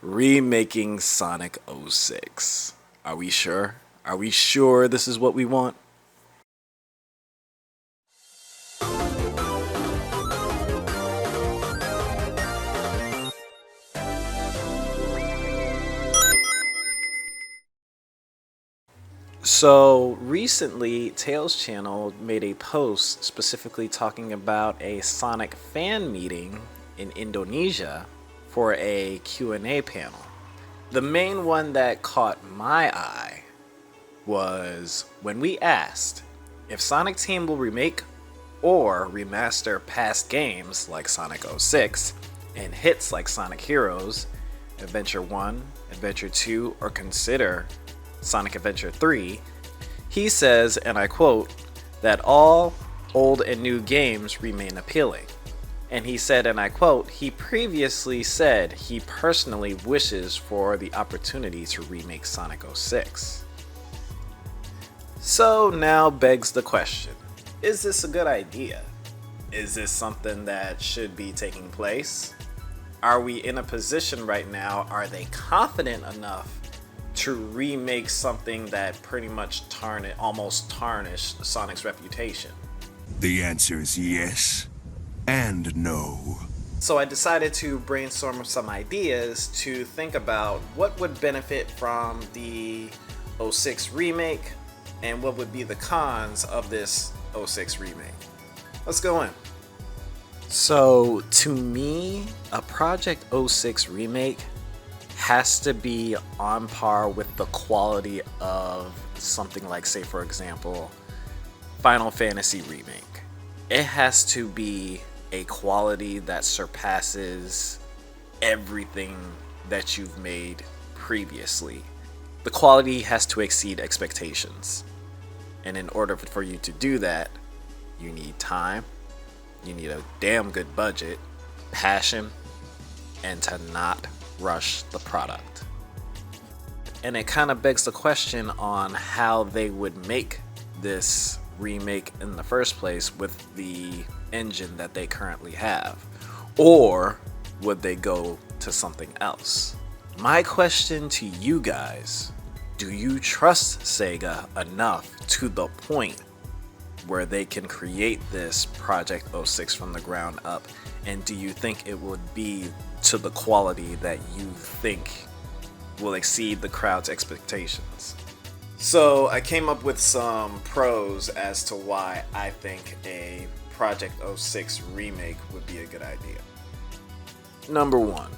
remaking Sonic 06. Are we sure? Are we sure this is what we want? So recently, Tails channel made a post specifically talking about a Sonic fan meeting in Indonesia for a Q&A panel. The main one that caught my eye was when we asked if Sonic Team will remake or remaster past games like Sonic 06 and hits like Sonic Heroes, Adventure 1, Adventure 2, or consider Sonic Adventure 3, he says, and I quote, that all old and new games remain appealing. And he said, and I quote, he previously said he personally wishes for the opportunity to remake Sonic 06. So now begs the question, is this a good idea? Is this something that should be taking place? Are we in a position right now, are they confident enough to remake something that pretty much almost tarnished Sonic's reputation? The answer is yes and no. So I decided to brainstorm some ideas to think about what would benefit from the 06 remake and what would be the cons of this 06 remake. Let's go in. So to me, a Project 06 remake has to be on par with the quality of something like, say for example, Final Fantasy Remake. It has to be a quality that surpasses everything that you've made previously. The quality has to exceed expectations. And in order for you to do that, you need time, you need a damn good budget, passion, and to not rush the product. And it kind of begs the question on how they would make this remake in the first place with the engine that they currently have. Or would they go to something else? My question to you guys, do you trust Sega enough to the point where they can create this Project 06 from the ground up? And do you think it would be to the quality that you think will exceed the crowd's expectations? So I came up with some pros as to why I think a Project 06 remake would be a good idea. Number one,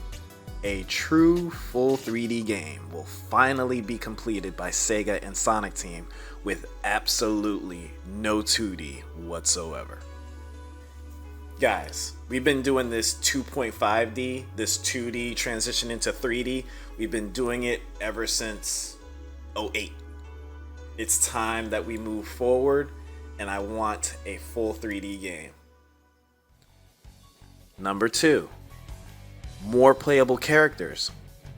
a true full 3D game will finally be completed by Sega and Sonic Team with absolutely no 2D whatsoever. Guys, we've been doing this 2.5D, this 2D transition into 3D. We've been doing it ever since 08. It's time that we move forward, and I want a full 3D game. Number two, more playable characters.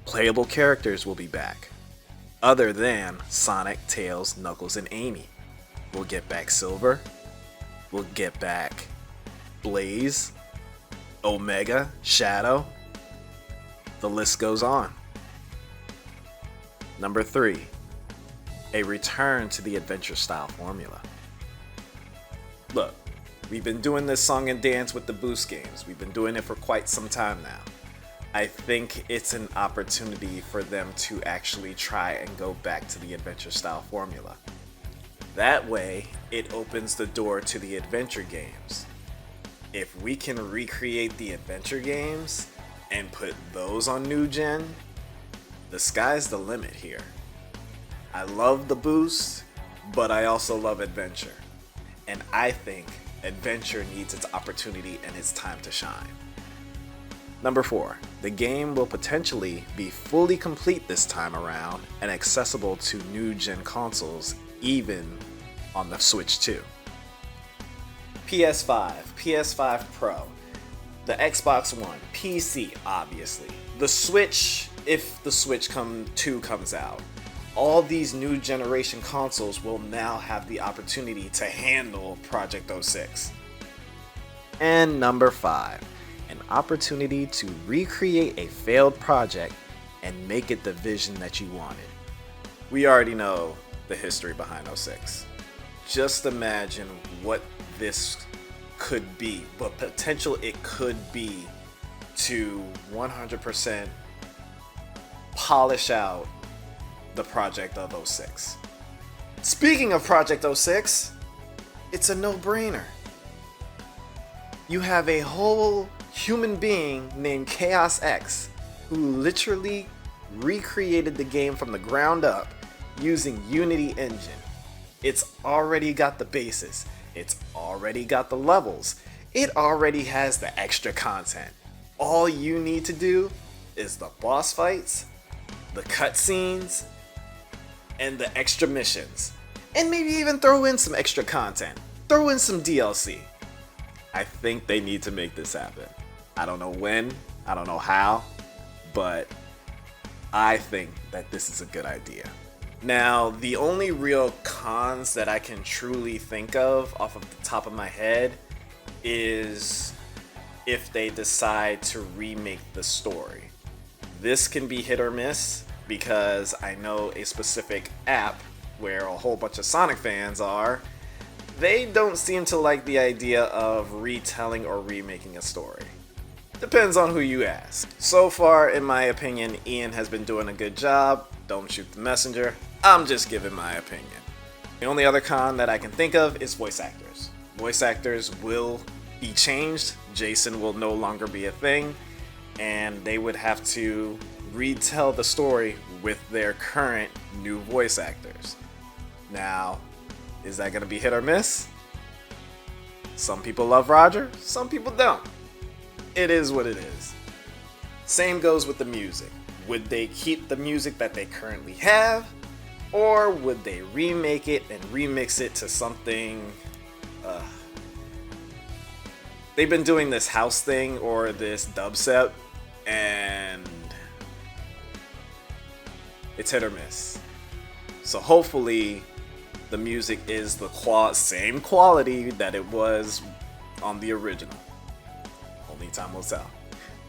Playable characters will be back. Other than Sonic, Tails, Knuckles, and Amy. We'll get back Silver. We'll get back Blaze, Omega, Shadow. The list goes on. Number three, a return to the adventure style formula. Look, we've been doing this song and dance with the boost games. We've been doing it for quite some time now. I think it's an opportunity for them to actually try and go back to the adventure style formula. That way, it opens the door to the adventure games. If we can recreate the adventure games and put those on new gen, the sky's the limit here. I love the boost, but I also love adventure. And I think adventure needs its opportunity and it's time to shine. Number four, the game will potentially be fully complete this time around and accessible to new gen consoles, even on the Switch 2. PS5, PS5 Pro, the Xbox One, PC obviously, the Switch if the Switch 2 comes out. All these new generation consoles will now have the opportunity to handle Project 06. And number 5, an opportunity to recreate a failed project and make it the vision that you wanted. We already know the history behind 06. Just imagine what this could be, what potential it could be to 100% polish out the project of 06. Speaking of Project 06, it's a no-brainer. You have a whole human being named Chaos X who literally recreated the game from the ground up using Unity Engine. It's already got the bases. It's already got the levels. It already has the extra content. All you need to do is the boss fights, the cutscenes, and the extra missions. And maybe even throw in some extra content. Throw in some DLC. I think they need to make this happen. I don't know when, I don't know how, but I think that this is a good idea. Now, the only real cons that I can truly think of off of the top of my head is if they decide to remake the story. This can be hit or miss because I know a specific app where a whole bunch of Sonic fans are, they don't seem to like the idea of retelling or remaking a story. Depends on who you ask. So far, in my opinion, Ian has been doing a good job. Don't shoot the messenger. I'm just giving my opinion. The only other con that I can think of is voice actors. Voice actors will be changed. Jason will no longer be a thing, and they would have to retell the story with their current new voice actors. Now, is that going to be hit or miss? Some people love Roger, some people don't. It is what it is. Same goes with the music. Would they keep the music that they currently have, or would they remake it and remix it to something? They've been doing this house thing or this dubstep, and it's hit or miss. So hopefully the music is the same quality that it was on the original. Only time will tell.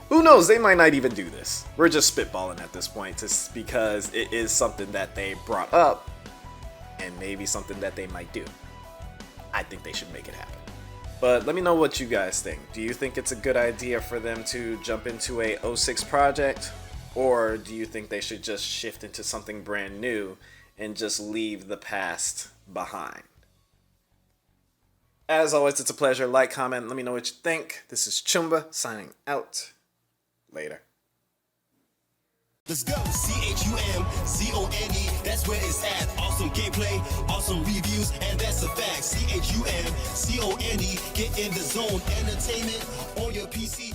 Who knows, they might not even do this. We're just spitballing at this point just because it is something that they brought up and maybe something that they might do. I think they should make it happen. But let me know what you guys think. Do you think it's a good idea for them to jump into a 06 project? Or do you think they should just shift into something brand new and just leave the past behind? As always, it's a pleasure. Like, comment, let me know what you think. This is Chumba signing out. Later. Let's go, CHUMZONE, that's where it's at. Awesome gameplay, awesome reviews, and that's a fact. CHUMZONE, get in the zone. Entertainment on your PC.